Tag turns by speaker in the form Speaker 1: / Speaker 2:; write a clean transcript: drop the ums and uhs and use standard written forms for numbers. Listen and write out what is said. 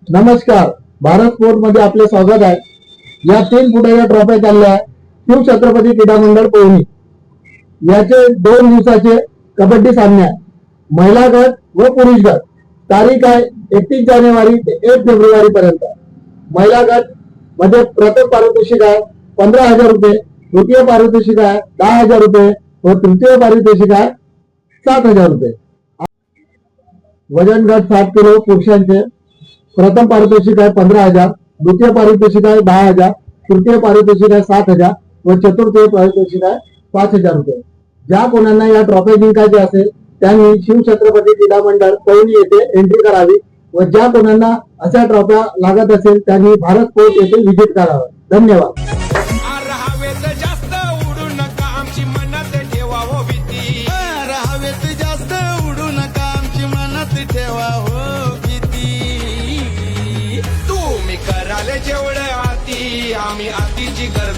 Speaker 1: नमस्कार, भारत स्पोर्ट मध्ये आपले स्वागत आहे। या 3 फुटाच्या ट्रॉफ्या चालल्या आहे शिवछत्रपती क्रीडा मंडळ पवनी। याचे 2 दिवसाचे कबड्डी सामने आहे। महिला गट व पुरुष गट। तारीख आहे 31 जानेवारी ते 1 फेब्रुवारी पर्यंत। महिला गट मध्ये प्रथम पारितोषिक आहे 15,000 रुपये, द्वितीय पारितोषिक आहे 10,000 रुपये व तृतीय पारितोषिक आहे 7,000 रुपये। वजन गट 7 किलो पुरुषांचे प्रथम पारितोषिक आहे 15,000, द्वितीय पारितोषिक आहे 10,000, तृतीय पारितोषिक आहे 7,000 व चतुर्थ पारितोषिक आहे 5,000 रुपये। ज्या कोणांना या ट्रॉफी जिंकायचे असेल त्यांनी शिवछत्रपती क्रीडा मंडळ पवनी येथे एंट्री करावी व ज्या कोणांना अशा ट्रॉफ्या लागत असेल त्यांनी भारत स्पोर्ट येथे व्हिजिट करावं। धन्यवाद।
Speaker 2: जेवढं आती आम्ही आतीची